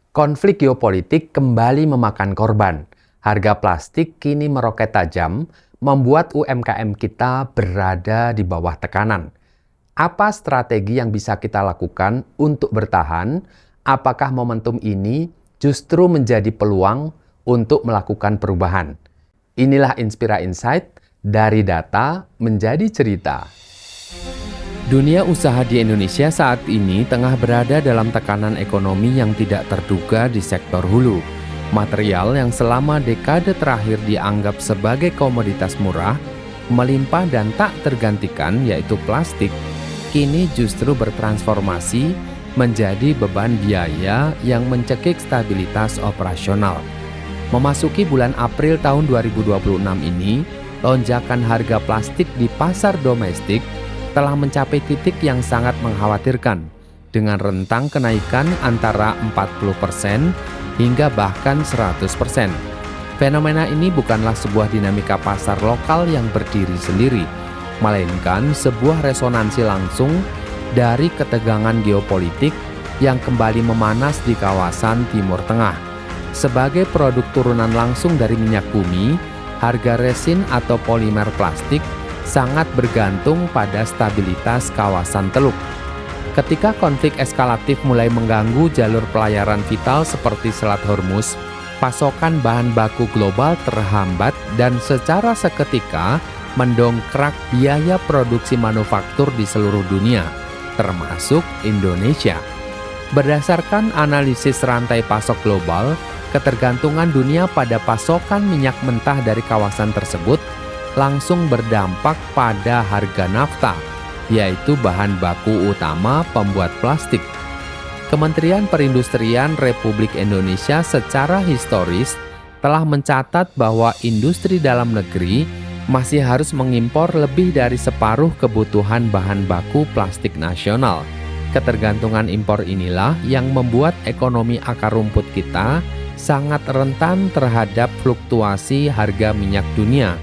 Konflik geopolitik kembali memakan korban. Harga plastik kini meroket tajam, membuat UMKM kita berada di bawah tekanan. Apa strategi yang bisa kita lakukan untuk bertahan? Apakah momentum ini justru menjadi peluang untuk melakukan perubahan? Inilah Inspira Insight, dari data menjadi cerita. Dunia usaha di Indonesia saat ini tengah berada dalam tekanan ekonomi yang tidak terduga di sektor hulu. Material yang selama dekade terakhir dianggap sebagai komoditas murah, melimpah dan tak tergantikan, yaitu plastik, kini justru bertransformasi menjadi beban biaya yang mencekik stabilitas operasional. Memasuki bulan April tahun 2026 ini, lonjakan harga plastik di pasar domestik telah mencapai titik yang sangat mengkhawatirkan, dengan rentang kenaikan antara 40% hingga bahkan 100%. Fenomena ini bukanlah sebuah dinamika pasar lokal yang berdiri sendiri, melainkan sebuah resonansi langsung dari ketegangan geopolitik yang kembali memanas di kawasan Timur Tengah. Sebagai produk turunan langsung dari minyak bumi, harga resin atau polimer plastik sangat bergantung pada stabilitas kawasan Teluk. Ketika konflik eskalatif mulai mengganggu jalur pelayaran vital seperti Selat Hormuz, pasokan bahan baku global terhambat dan secara seketika mendongkrak biaya produksi manufaktur di seluruh dunia, termasuk Indonesia. Berdasarkan analisis rantai pasok global, ketergantungan dunia pada pasokan minyak mentah dari kawasan tersebut langsung berdampak pada harga nafta, yaitu bahan baku utama pembuat plastik. Kementerian Perindustrian Republik Indonesia secara historis telah mencatat bahwa industri dalam negeri masih harus mengimpor lebih dari separuh kebutuhan bahan baku plastik nasional. Ketergantungan impor inilah yang membuat ekonomi akar rumput kita sangat rentan terhadap fluktuasi harga minyak dunia,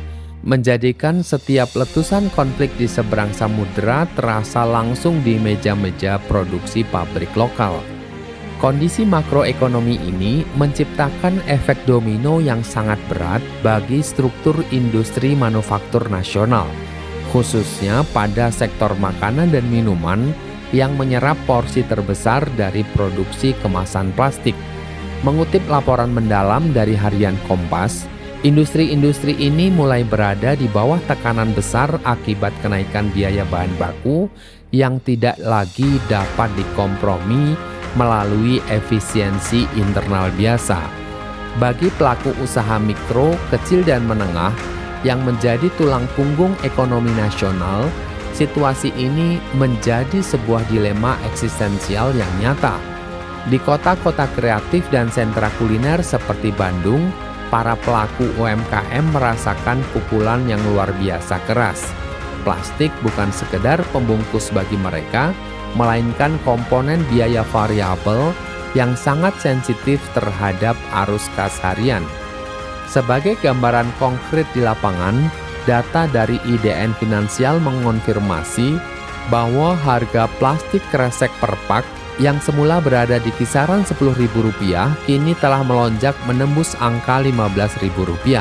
menjadikan setiap letusan konflik di seberang samudera terasa langsung di meja-meja produksi pabrik lokal. Kondisi makroekonomi ini menciptakan efek domino yang sangat berat bagi struktur industri manufaktur nasional, khususnya pada sektor makanan dan minuman yang menyerap porsi terbesar dari produksi kemasan plastik. Mengutip laporan mendalam dari harian Kompas, industri-industri ini mulai berada di bawah tekanan besar akibat kenaikan biaya bahan baku yang tidak lagi dapat dikompromi melalui efisiensi internal biasa. Bagi pelaku usaha mikro, kecil, dan menengah yang menjadi tulang punggung ekonomi nasional, situasi ini menjadi sebuah dilema eksistensial yang nyata. Di kota-kota kreatif dan sentra kuliner seperti Bandung, para pelaku UMKM merasakan pukulan yang luar biasa keras. Plastik bukan sekedar pembungkus bagi mereka, melainkan komponen biaya variabel yang sangat sensitif terhadap arus kas harian. Sebagai gambaran konkret di lapangan, data dari IDN Finansial mengonfirmasi bahwa harga plastik kresek per pak yang semula berada di kisaran Rp10.000 kini telah melonjak menembus angka Rp15.000.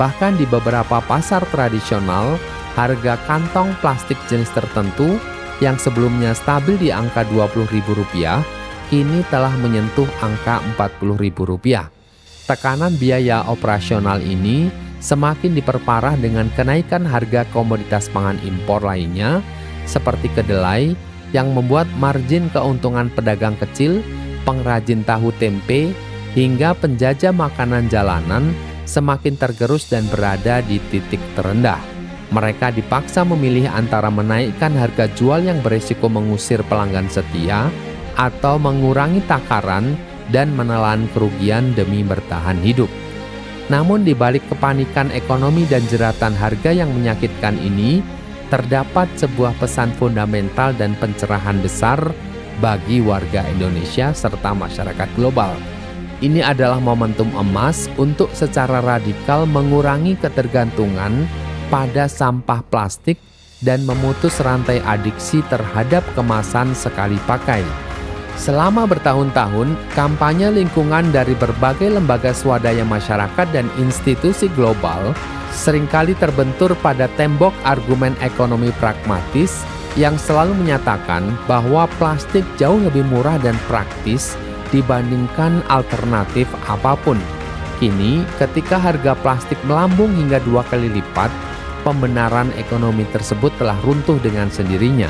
Bahkan di beberapa pasar tradisional, harga kantong plastik jenis tertentu yang sebelumnya stabil di angka Rp20.000 kini telah menyentuh angka Rp40.000. Tekanan biaya operasional ini semakin diperparah dengan kenaikan harga komoditas pangan impor lainnya seperti kedelai, yang membuat margin keuntungan pedagang kecil, pengrajin tahu tempe, hingga penjajah makanan jalanan semakin tergerus dan berada di titik terendah. Mereka dipaksa memilih antara menaikkan harga jual yang berisiko mengusir pelanggan setia atau mengurangi takaran dan menelan kerugian demi bertahan hidup. Namun di balik kepanikan ekonomi dan jeratan harga yang menyakitkan ini, terdapat sebuah pesan fundamental dan pencerahan besar bagi warga Indonesia serta masyarakat global. Ini adalah momentum emas untuk secara radikal mengurangi ketergantungan pada sampah plastik dan memutus rantai adiksi terhadap kemasan sekali pakai. Selama bertahun-tahun, kampanye lingkungan dari berbagai lembaga swadaya masyarakat dan institusi global seringkali terbentur pada tembok argumen ekonomi pragmatis yang selalu menyatakan bahwa plastik jauh lebih murah dan praktis dibandingkan alternatif apapun. Kini, ketika harga plastik melambung hingga 2 kali lipat, pembenaran ekonomi tersebut telah runtuh dengan sendirinya.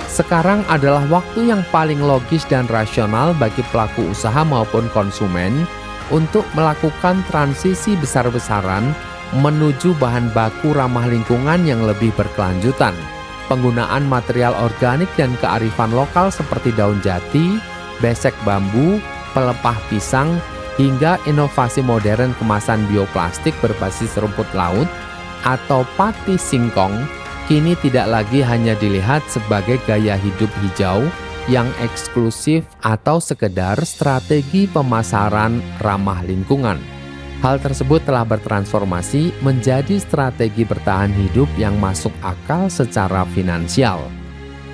Sekarang adalah waktu yang paling logis dan rasional bagi pelaku usaha maupun konsumen untuk melakukan transisi besar-besaran menuju bahan baku ramah lingkungan yang lebih berkelanjutan. Penggunaan material organik dan kearifan lokal seperti daun jati, besek bambu, pelepah pisang, hingga inovasi modern kemasan bioplastik berbasis rumput laut atau pati singkong kini tidak lagi hanya dilihat sebagai gaya hidup hijau yang eksklusif atau sekedar strategi pemasaran ramah lingkungan. Hal tersebut telah bertransformasi menjadi strategi bertahan hidup yang masuk akal secara finansial.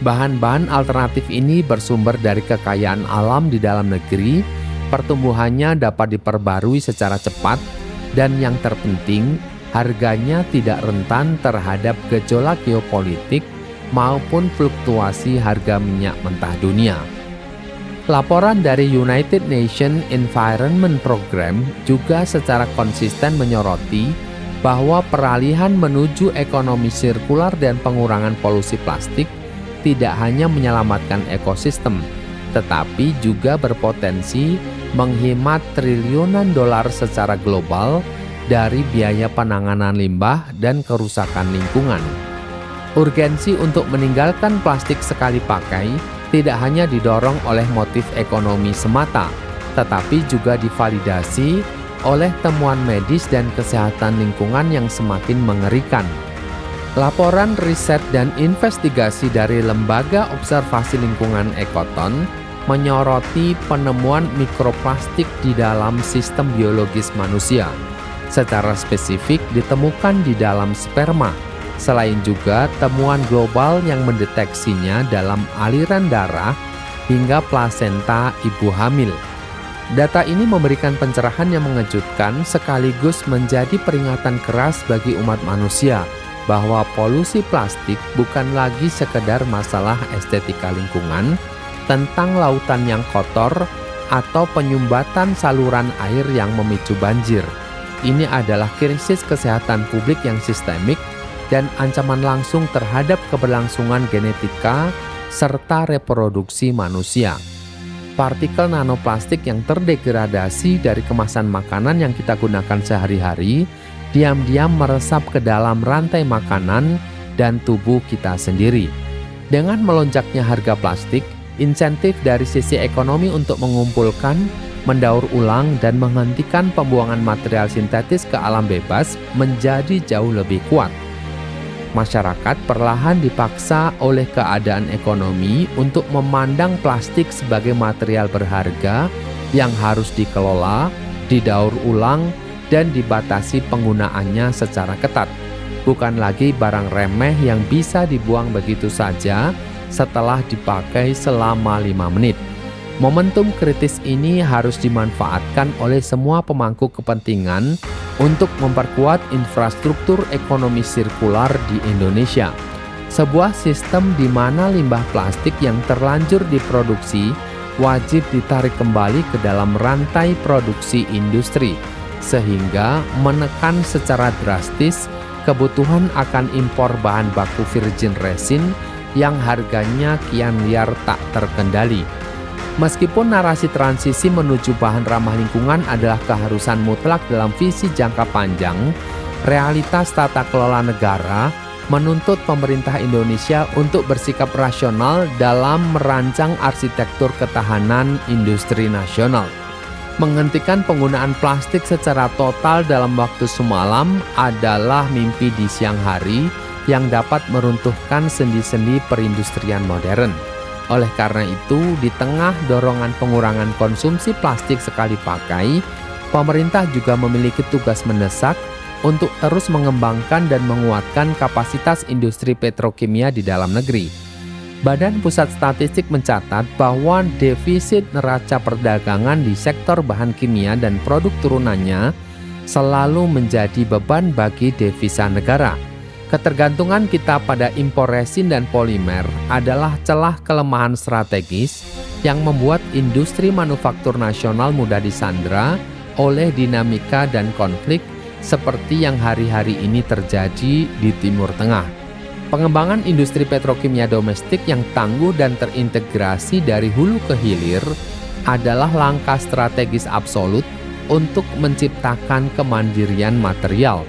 Bahan-bahan alternatif ini bersumber dari kekayaan alam di dalam negeri, pertumbuhannya dapat diperbarui secara cepat, dan yang terpenting, harganya tidak rentan terhadap gejolak geopolitik maupun fluktuasi harga minyak mentah dunia. Laporan dari United Nations Environment Programme juga secara konsisten menyoroti bahwa peralihan menuju ekonomi sirkular dan pengurangan polusi plastik tidak hanya menyelamatkan ekosistem, tetapi juga berpotensi menghemat triliunan dolar secara global dari biaya penanganan limbah dan kerusakan lingkungan. Urgensi untuk meninggalkan plastik sekali pakai tidak hanya didorong oleh motif ekonomi semata, tetapi juga divalidasi oleh temuan medis dan kesehatan lingkungan yang semakin mengerikan. Laporan riset dan investigasi dari Lembaga Observasi Lingkungan Ekoton menyoroti penemuan mikroplastik di dalam sistem biologis manusia. Secara spesifik ditemukan di dalam sperma, selain juga temuan global yang mendeteksinya dalam aliran darah hingga plasenta ibu hamil. Data ini memberikan pencerahan yang mengejutkan sekaligus menjadi peringatan keras bagi umat manusia bahwa polusi plastik bukan lagi sekedar masalah estetika lingkungan, tentang lautan yang kotor, atau penyumbatan saluran air yang memicu banjir. Ini adalah krisis kesehatan publik yang sistemik dan ancaman langsung terhadap keberlangsungan genetika serta reproduksi manusia. Partikel nanoplastik yang terdegradasi dari kemasan makanan yang kita gunakan sehari-hari diam-diam meresap ke dalam rantai makanan dan tubuh kita sendiri. Dengan melonjaknya harga plastik, insentif dari sisi ekonomi untuk mengumpulkan, mendaur ulang, dan menghentikan pembuangan material sintetis ke alam bebas menjadi jauh lebih kuat. Masyarakat perlahan dipaksa oleh keadaan ekonomi untuk memandang plastik sebagai material berharga yang harus dikelola, didaur ulang, dan dibatasi penggunaannya secara ketat. Bukan lagi barang remeh yang bisa dibuang begitu saja setelah dipakai selama 5 menit. Momentum kritis ini harus dimanfaatkan oleh semua pemangku kepentingan untuk memperkuat infrastruktur ekonomi sirkular di Indonesia. Sebuah sistem di mana limbah plastik yang terlanjur diproduksi wajib ditarik kembali ke dalam rantai produksi industri, sehingga menekan secara drastis kebutuhan akan impor bahan baku virgin resin yang harganya kian liar tak terkendali. Meskipun narasi transisi menuju bahan ramah lingkungan adalah keharusan mutlak dalam visi jangka panjang, realitas tata kelola negara menuntut pemerintah Indonesia untuk bersikap rasional dalam merancang arsitektur ketahanan industri nasional. Menghentikan penggunaan plastik secara total dalam waktu semalam adalah mimpi di siang hari yang dapat meruntuhkan sendi-sendi perindustrian modern. Oleh karena itu, di tengah dorongan pengurangan konsumsi plastik sekali pakai, pemerintah juga memiliki tugas mendesak untuk terus mengembangkan dan menguatkan kapasitas industri petrokimia di dalam negeri. Badan Pusat Statistik mencatat bahwa defisit neraca perdagangan di sektor bahan kimia dan produk turunannya selalu menjadi beban bagi devisa negara. Ketergantungan kita pada impor resin dan polimer adalah celah kelemahan strategis yang membuat industri manufaktur nasional mudah disandera oleh dinamika dan konflik seperti yang hari-hari ini terjadi di Timur Tengah. Pengembangan industri petrokimia domestik yang tangguh dan terintegrasi dari hulu ke hilir adalah langkah strategis absolut untuk menciptakan kemandirian material.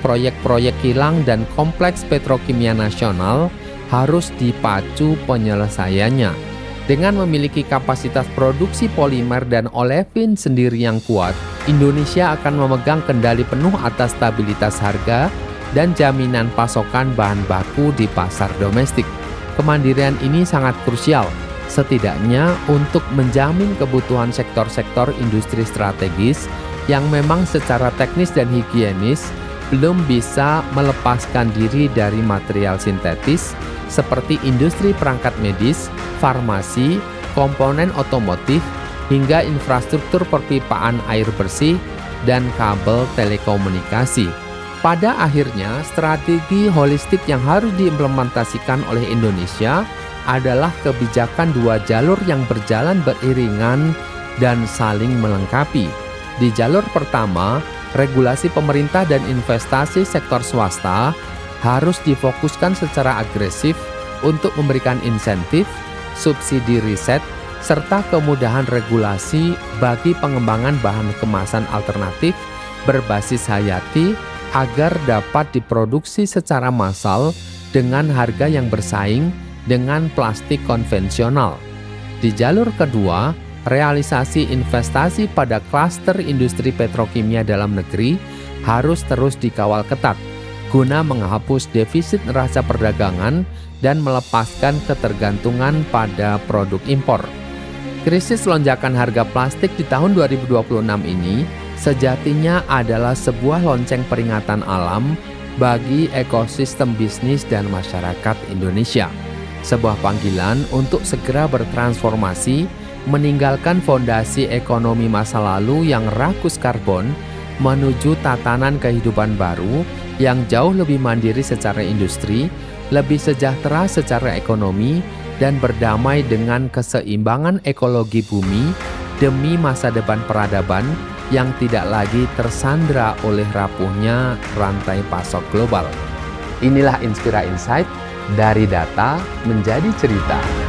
Proyek-proyek kilang dan kompleks petrokimia nasional harus dipacu penyelesaiannya. Dengan memiliki kapasitas produksi polimer dan olefin sendiri yang kuat, Indonesia akan memegang kendali penuh atas stabilitas harga dan jaminan pasokan bahan baku di pasar domestik. Kemandirian ini sangat krusial, setidaknya untuk menjamin kebutuhan sektor-sektor industri strategis yang memang secara teknis dan higienis belum bisa melepaskan diri dari material sintetis seperti industri perangkat medis, farmasi, komponen otomotif, hingga infrastruktur perpipaan air bersih dan kabel telekomunikasi. Pada akhirnya, strategi holistik yang harus diimplementasikan oleh Indonesia adalah kebijakan dua jalur yang berjalan beriringan dan saling melengkapi. Di jalur pertama, regulasi pemerintah dan investasi sektor swasta harus difokuskan secara agresif untuk memberikan insentif, subsidi riset, serta kemudahan regulasi bagi pengembangan bahan kemasan alternatif berbasis hayati agar dapat diproduksi secara massal dengan harga yang bersaing dengan plastik konvensional. Di jalur kedua, realisasi investasi pada klaster industri petrokimia dalam negeri harus terus dikawal ketat guna menghapus defisit neraca perdagangan dan melepaskan ketergantungan pada produk impor. Krisis lonjakan harga plastik di tahun 2026 ini sejatinya adalah sebuah lonceng peringatan alam bagi ekosistem bisnis dan masyarakat Indonesia. Sebuah panggilan untuk segera bertransformasi, meninggalkan fondasi ekonomi masa lalu yang rakus karbon, menuju tatanan kehidupan baru yang jauh lebih mandiri secara industri, lebih sejahtera secara ekonomi, dan berdamai dengan keseimbangan ekologi bumi demi masa depan peradaban yang tidak lagi tersandra oleh rapuhnya rantai pasok global. Inilah Inspira Insight, dari data menjadi cerita.